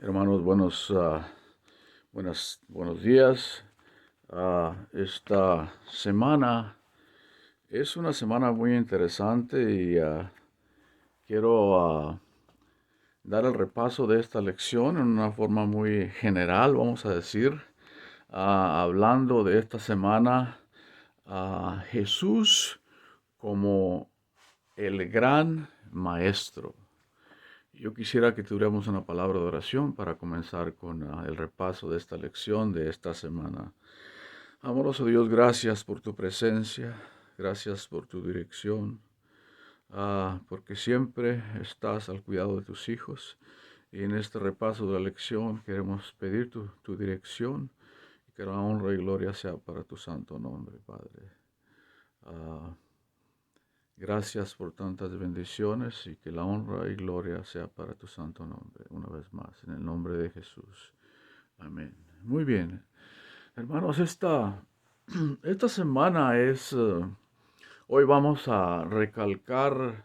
Hermanos, buenos días. Esta semana es una semana muy interesante y quiero dar el repaso de esta lección en una forma muy general, vamos a decir, hablando de esta semana a Jesús como el gran maestro. Yo quisiera que tuviéramos una palabra de oración para comenzar con el repaso de esta lección de esta semana. Amoroso Dios, gracias por tu presencia, gracias por tu dirección, porque siempre estás al cuidado de tus hijos. Y en este repaso de la lección queremos pedir tu dirección y que la honra y gloria sea para tu santo nombre, Padre. Ah, Gracias por tantas bendiciones y que la honra y gloria sea para tu santo nombre, una vez más, en el nombre de Jesús. Amén. Muy bien. Hermanos, esta semana hoy vamos a recalcar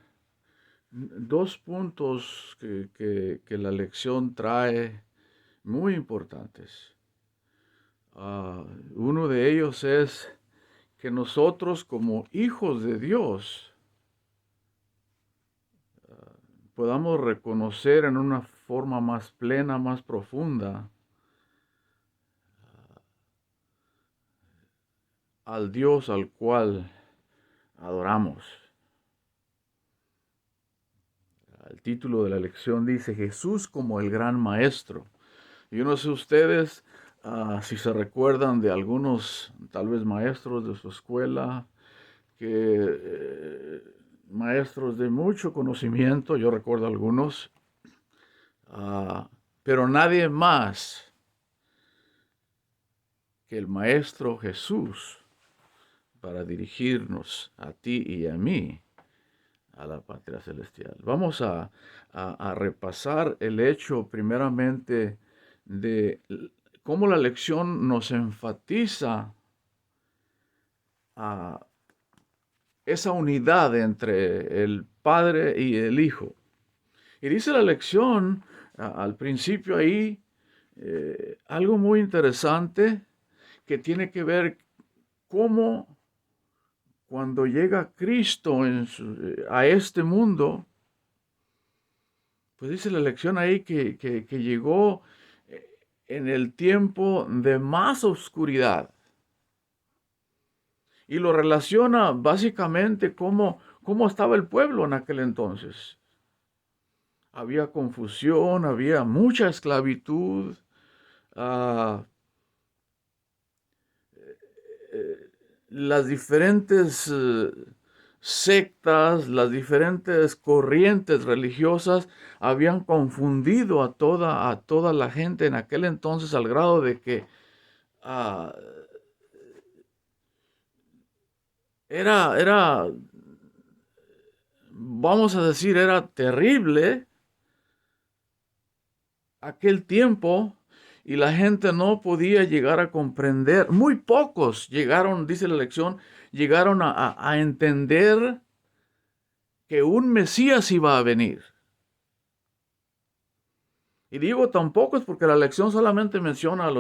dos puntos que la lección trae muy importantes. Uno de ellos es que nosotros como hijos de Dios, podamos reconocer en una forma más plena, más profunda, al Dios al cual adoramos. El título de la lección dice Jesús como el gran maestro. Yo no sé ustedes si se recuerdan de algunos, tal vez maestros de su escuela, maestros de mucho conocimiento, yo recuerdo algunos, pero nadie más que el Maestro Jesús para dirigirnos a ti y a mí a la patria celestial. Vamos a repasar el hecho primeramente de cómo la lección nos enfatiza a esa unidad entre el Padre y el Hijo. Y dice la lección al principio ahí algo muy interesante que tiene que ver cómo cuando llega Cristo a este mundo, pues dice la lección ahí que llegó en el tiempo de más oscuridad. Y lo relaciona básicamente cómo estaba el pueblo en aquel entonces. Había confusión, había mucha esclavitud. Uh, las diferentes sectas, las diferentes corrientes religiosas habían confundido a toda la gente en aquel entonces al grado de que uh, era, vamos a decir, era terrible aquel tiempo y la gente no podía llegar a comprender. Muy pocos llegaron, dice la lección, llegaron a entender que un Mesías iba a venir. Y digo tampoco es porque la lección solamente menciona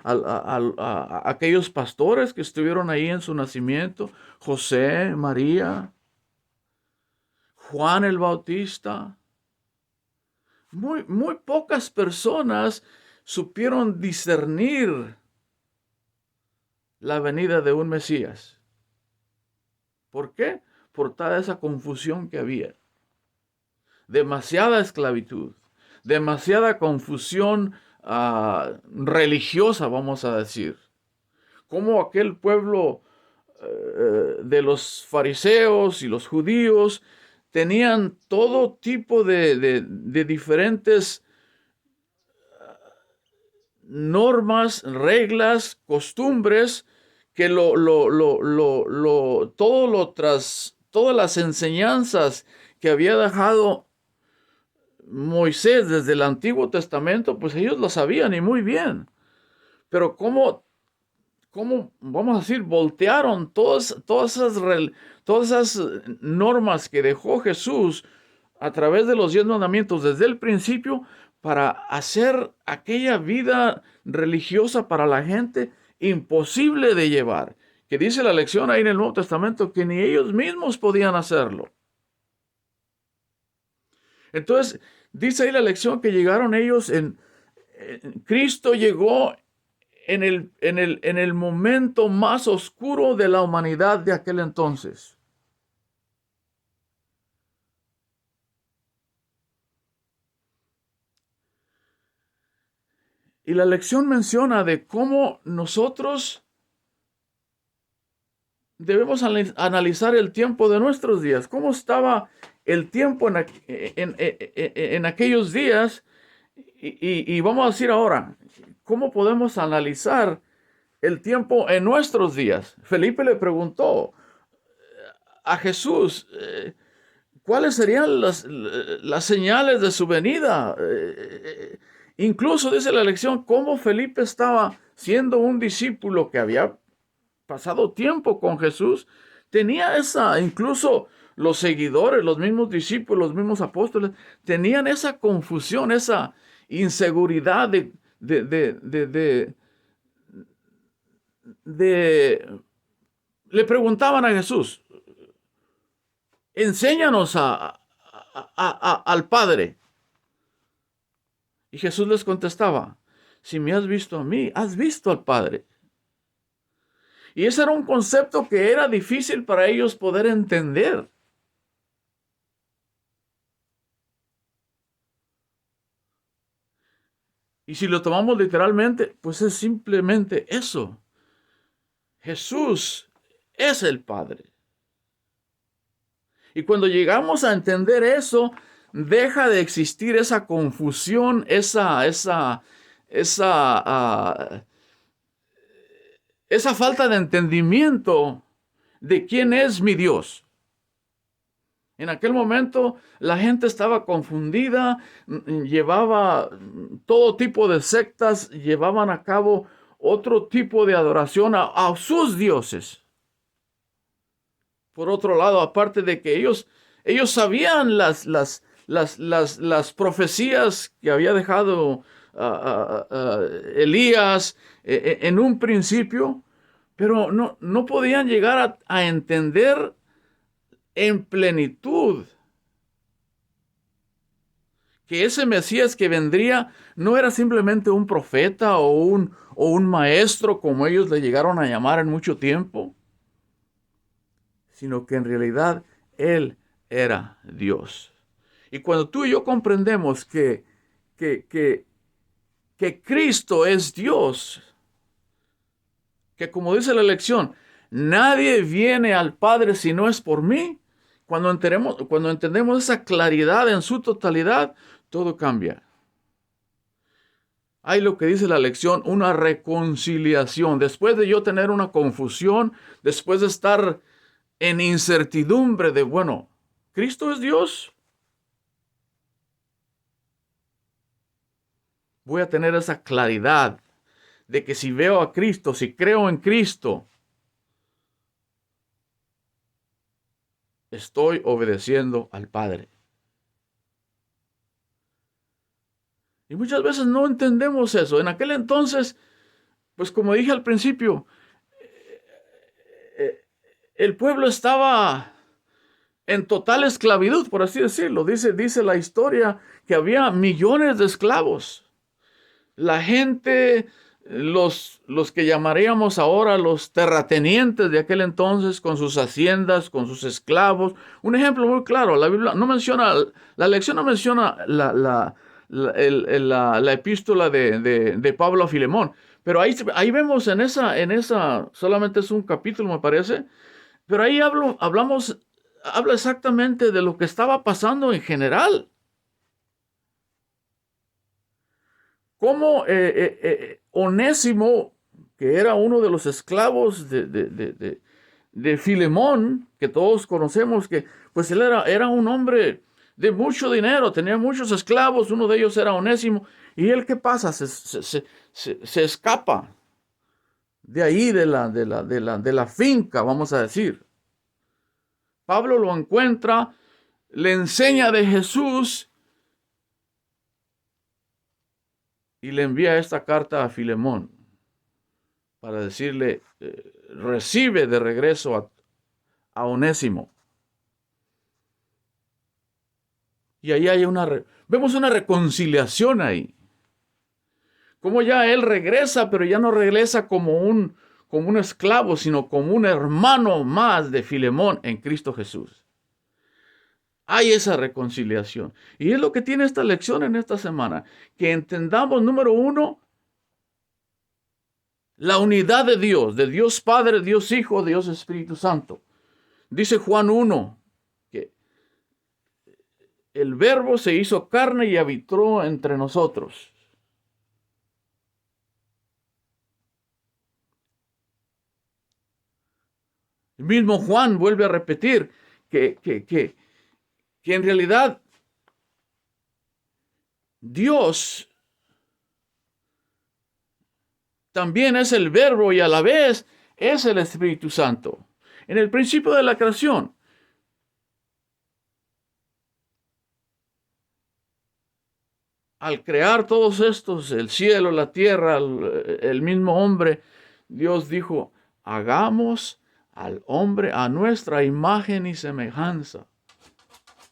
a aquellos pastores que estuvieron ahí en su nacimiento, José, María, Juan el Bautista. Muy pocas personas supieron discernir la venida de un Mesías. ¿Por qué? Por toda esa confusión que había. Demasiada esclavitud, demasiada confusión religiosa, vamos a decir. Como aquel pueblo de los fariseos y los judíos tenían todo tipo de diferentes normas, reglas, costumbres, que todas las enseñanzas que había dejado Moisés desde el Antiguo Testamento, pues ellos lo sabían y muy bien. Pero cómo vamos a decir, voltearon todas esas normas que dejó Jesús a través de los 10 mandamientos desde el principio para hacer aquella vida religiosa para la gente imposible de llevar. Que dice la lección ahí en el Nuevo Testamento que ni ellos mismos podían hacerlo. Entonces, dice ahí la lección que llegaron ellos Cristo llegó en el momento más oscuro de la humanidad de aquel entonces. Y la lección menciona de cómo nosotros debemos analizar el tiempo de nuestros días. ¿Cómo estaba el tiempo en aquellos días? Y vamos a decir ahora, ¿cómo podemos analizar el tiempo en nuestros días? Felipe le preguntó a Jesús, ¿cuáles serían las señales de su venida? Incluso dice la lección cómo Felipe estaba siendo un discípulo que había pasado tiempo con Jesús, tenía incluso los seguidores, los mismos discípulos, los mismos apóstoles, tenían esa confusión, esa inseguridad le preguntaban a Jesús, enséñanos al Padre. Y Jesús les contestaba, si me has visto a mí, has visto al Padre. Y ese era un concepto que era difícil para ellos poder entender. Y si lo tomamos literalmente, pues es simplemente eso. Jesús es el Padre. Y cuando llegamos a entender eso, deja de existir esa confusión, esa falta de entendimiento de quién es mi Dios. En aquel momento la gente estaba confundida, llevaba todo tipo de sectas, llevaban a cabo otro tipo de adoración a sus dioses. Por otro lado, aparte de que ellos sabían las profecías que había dejado Elías en un principio, pero no podían llegar a entender en plenitud que ese Mesías que vendría no era simplemente un profeta o un maestro, como ellos le llegaron a llamar en mucho tiempo, sino que en realidad Él era Dios. Y cuando tú y yo comprendemos que Cristo es Dios, que como dice la lección, nadie viene al Padre si no es por mí, cuando entendemos esa claridad en su totalidad, todo cambia. Hay lo que dice la lección, una reconciliación. Después de yo tener una confusión, después de estar en incertidumbre de, bueno, ¿Cristo es Dios? Voy a tener esa claridad de que si veo a Cristo, si creo en Cristo, estoy obedeciendo al Padre. Y muchas veces no entendemos eso. En aquel entonces, pues como dije al principio, el pueblo estaba en total esclavitud, por así decirlo. Dice la historia que había millones de esclavos. La gente, los que llamaríamos ahora los terratenientes de aquel entonces, con sus haciendas, con sus esclavos. Un ejemplo muy claro, la Biblia no menciona, la lección no menciona la epístola de Pablo a Filemón, pero ahí vemos en esa, solamente es un capítulo me parece, pero ahí habla exactamente de lo que estaba pasando en general. Cómo Onésimo, que era uno de los esclavos de Filemón, que todos conocemos, que pues él era un hombre de mucho dinero, tenía muchos esclavos, uno de ellos era Onésimo, y él, ¿qué pasa? Se escapa de ahí, de la finca, vamos a decir. Pablo lo encuentra, le enseña de Jesús y le envía esta carta a Filemón para decirle, recibe de regreso a Onésimo. Y ahí hay vemos una reconciliación ahí. Como ya él regresa, pero ya no regresa como un esclavo, sino como un hermano más de Filemón en Cristo Jesús. Hay esa reconciliación. Y es lo que tiene esta lección en esta semana. Que entendamos, número uno, la unidad de Dios Padre, Dios Hijo, Dios Espíritu Santo. Dice Juan 1, que el Verbo se hizo carne y habitó entre nosotros. El mismo Juan vuelve a repetir que en realidad Dios también es el Verbo y a la vez es el Espíritu Santo. En el principio de la creación, al crear todos estos, el cielo, la tierra, el mismo hombre, Dios dijo, hagamos al hombre a nuestra imagen y semejanza.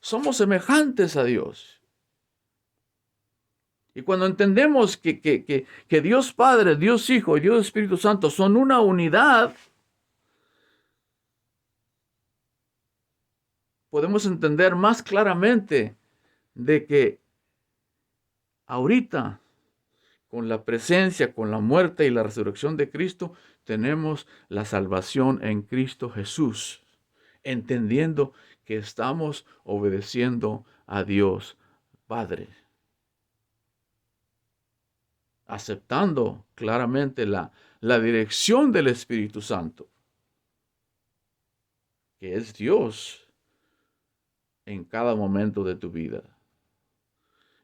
Somos semejantes a Dios. Y cuando entendemos que Dios Padre, Dios Hijo y Dios Espíritu Santo son una unidad, podemos entender más claramente de que ahorita, con la presencia, con la muerte y la resurrección de Cristo, tenemos la salvación en Cristo Jesús, entendiendo que estamos obedeciendo a Dios Padre, aceptando claramente la dirección del Espíritu Santo, que es Dios en cada momento de tu vida.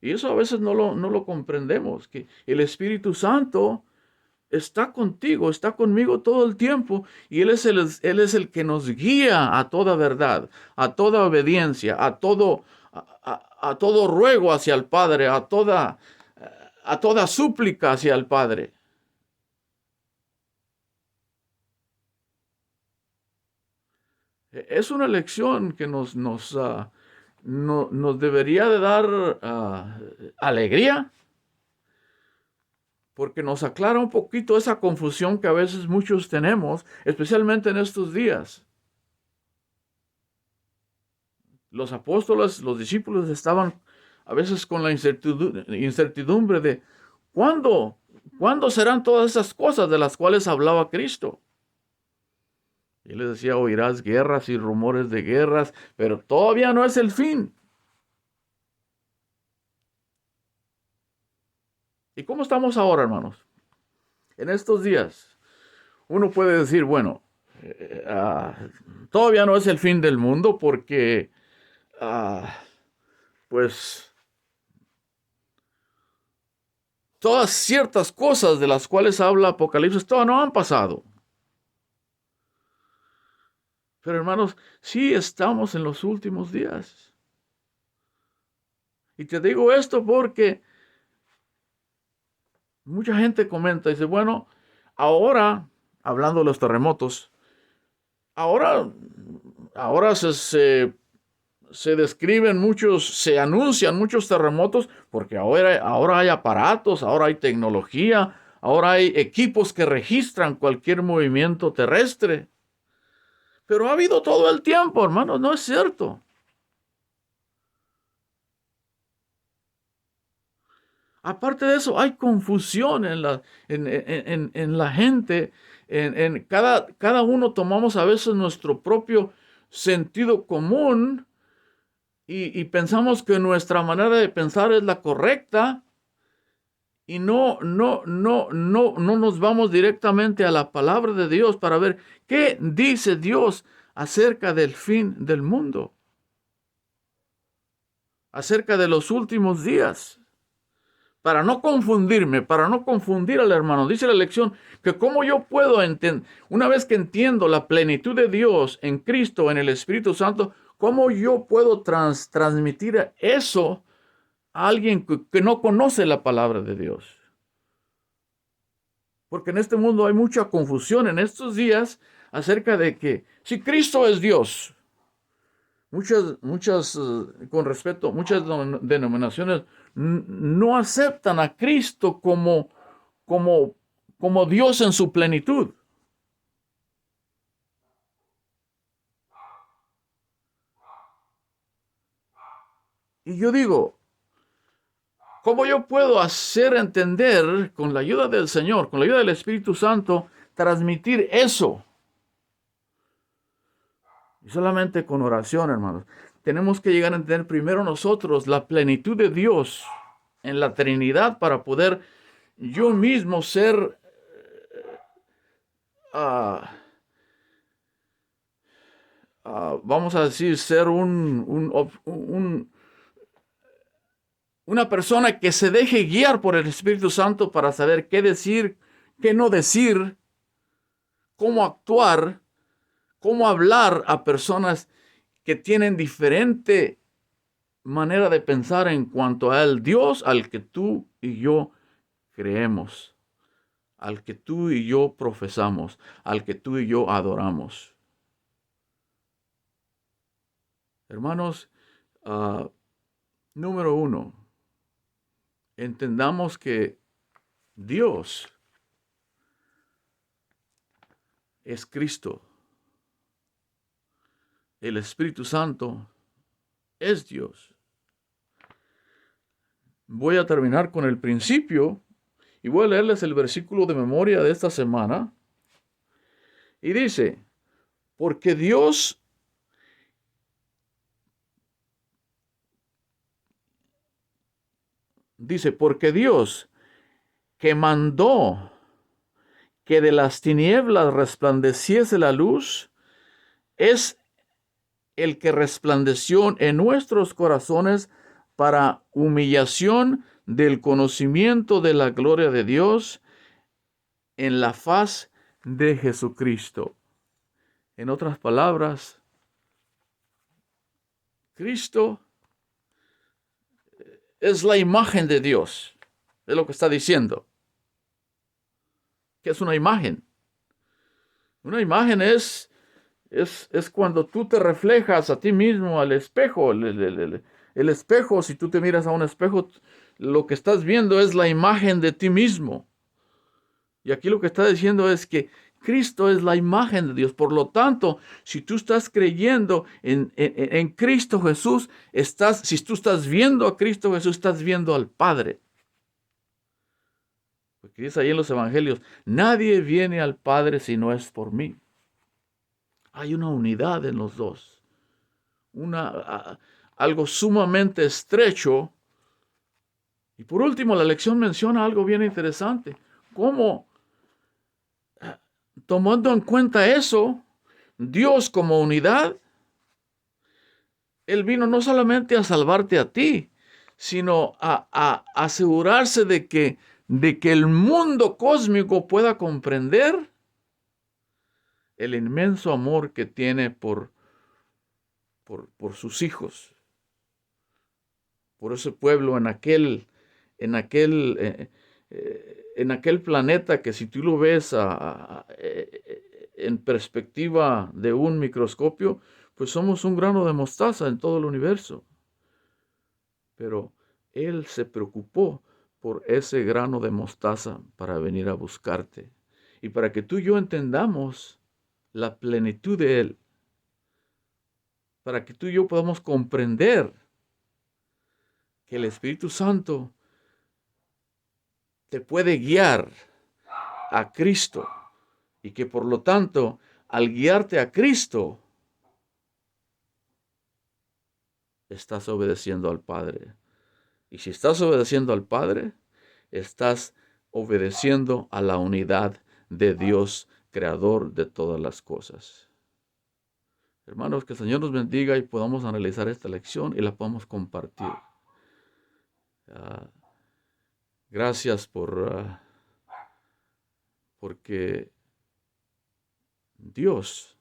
Y eso a veces no lo comprendemos, que el Espíritu Santo está contigo, está conmigo todo el tiempo, y Él es el que nos guía a toda verdad, a toda obediencia, a todo ruego hacia el Padre, a toda súplica hacia el Padre. Es una lección que nos debería de dar alegría, porque nos aclara un poquito esa confusión que a veces muchos tenemos, especialmente en estos días. Los apóstoles, los discípulos estaban a veces con la incertidumbre de ¿cuándo serán todas esas cosas de las cuales hablaba Cristo? Y les decía, oirás guerras y rumores de guerras, pero todavía no es el fin. ¿Y cómo estamos ahora, hermanos? En estos días, uno puede decir, bueno, todavía no es el fin del mundo porque, pues, todas ciertas cosas de las cuales habla Apocalipsis todavía no han pasado. Pero hermanos, sí estamos en los últimos días. Y te digo esto porque mucha gente comenta y dice, bueno, ahora, hablando de los terremotos, ahora se describen muchos, se anuncian muchos terremotos porque ahora hay aparatos, ahora hay tecnología, ahora hay equipos que registran cualquier movimiento terrestre. Pero ha habido todo el tiempo, hermanos, no es cierto. Aparte de eso, hay confusión en la gente. Cada uno tomamos a veces nuestro propio sentido común y pensamos que nuestra manera de pensar es la correcta y no nos vamos directamente a la palabra de Dios para ver qué dice Dios acerca del fin del mundo, acerca de los últimos días. Para no confundirme, para no confundir al hermano. Dice la lección que cómo yo puedo entender, una vez que entiendo la plenitud de Dios en Cristo, en el Espíritu Santo, ¿Cómo yo puedo transmitir eso a alguien que no conoce la palabra de Dios? Porque en este mundo hay mucha confusión en estos días acerca de que si Cristo es Dios, con respeto, muchas denominaciones no aceptan a Cristo como, como Dios en su plenitud. Y yo digo, ¿cómo yo puedo hacer entender con la ayuda del Señor, con la ayuda del Espíritu Santo, transmitir eso? Y solamente con oración, hermanos. Tenemos que llegar a entender primero nosotros la plenitud de Dios en la Trinidad para poder yo mismo ser, ah, vamos a decir, ser una persona que se deje guiar por el Espíritu Santo para saber qué decir, qué no decir, cómo actuar, cómo hablar a personas que tienen diferente manera de pensar en cuanto al Dios al que tú y yo creemos, al que tú y yo profesamos, al que tú y yo adoramos. Hermanos, número uno, entendamos que Dios es Cristo. El Espíritu Santo es Dios. Voy a terminar con el principio y voy a leerles el versículo de memoria de esta semana. Y dice, porque Dios porque Dios que mandó que de las tinieblas resplandeciese la luz, es el que resplandeció en nuestros corazones para humillación del conocimiento de la gloria de Dios en la faz de Jesucristo. En otras palabras, Cristo es la imagen de Dios. Es lo que está diciendo. ¿Qué es una imagen? Una imagen es cuando tú te reflejas a ti mismo al espejo. El espejo, si tú te miras a un espejo, lo que estás viendo es la imagen de ti mismo. Y aquí lo que está diciendo es que Cristo es la imagen de Dios. Por lo tanto, si tú estás creyendo en Cristo Jesús, si tú estás viendo a Cristo Jesús, estás viendo al Padre. Porque dice ahí en los evangelios, nadie viene al Padre si no es por mí. Hay una unidad en los dos. Algo sumamente estrecho. Y por último, la lección menciona algo bien interesante. Cómo, tomando en cuenta eso, Dios como unidad, Él vino no solamente a salvarte a ti, sino a asegurarse de que el mundo cósmico pueda comprender el inmenso amor que tiene por sus hijos, por ese pueblo en aquel planeta que si tú lo ves en perspectiva de un microscopio, pues somos un grano de mostaza en todo el universo. Pero Él se preocupó por ese grano de mostaza para venir a buscarte. Y para que tú y yo entendamos la plenitud de Él, para que tú y yo podamos comprender que el Espíritu Santo te puede guiar a Cristo y que por lo tanto, al guiarte a Cristo, estás obedeciendo al Padre. Y si estás obedeciendo al Padre, estás obedeciendo a la unidad de Dios, creador de todas las cosas. Hermanos, que el Señor nos bendiga y podamos analizar esta lección y la podamos compartir. Gracias porque Dios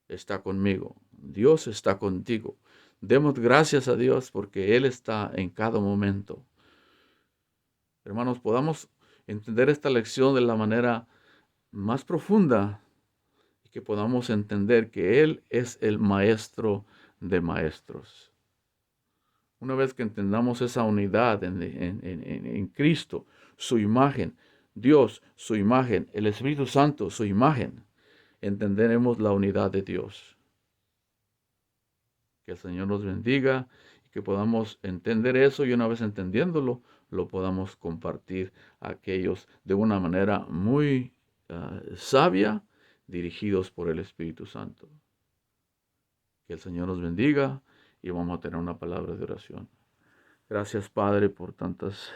está conmigo. Dios está contigo. Demos gracias a Dios porque Él está en cada momento. Hermanos, podamos entender esta lección de la manera más profunda y que podamos entender que Él es el maestro de maestros. Una vez que entendamos esa unidad en Cristo, su imagen, Dios, su imagen, el Espíritu Santo, su imagen, entenderemos la unidad de Dios. Que el Señor nos bendiga y que podamos entender eso y una vez entendiéndolo, lo podamos compartir a aquellos de una manera muy sabia, dirigidos por el Espíritu Santo. Que el Señor nos bendiga y vamos a tener una palabra de oración. Gracias, Padre, por tantas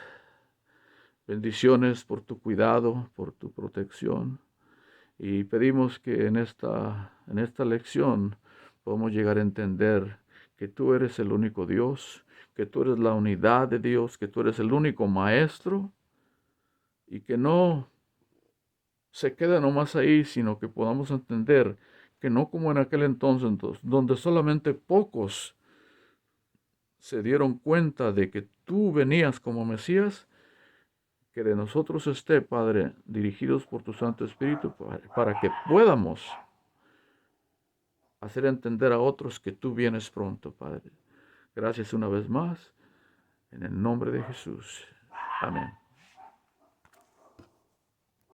bendiciones, por tu cuidado, por tu protección. Y pedimos que en esta lección podamos llegar a entender que tú eres el único Dios, que tú eres la unidad de Dios, que tú eres el único Maestro y que no se queda nomás ahí, sino que podamos entender que no como en aquel entonces, donde solamente pocos se dieron cuenta de que tú venías como Mesías, que de nosotros esté, Padre, dirigidos por tu Santo Espíritu, para que podamos hacer entender a otros que tú vienes pronto, Padre. Gracias una vez más, en el nombre de Jesús. Amén.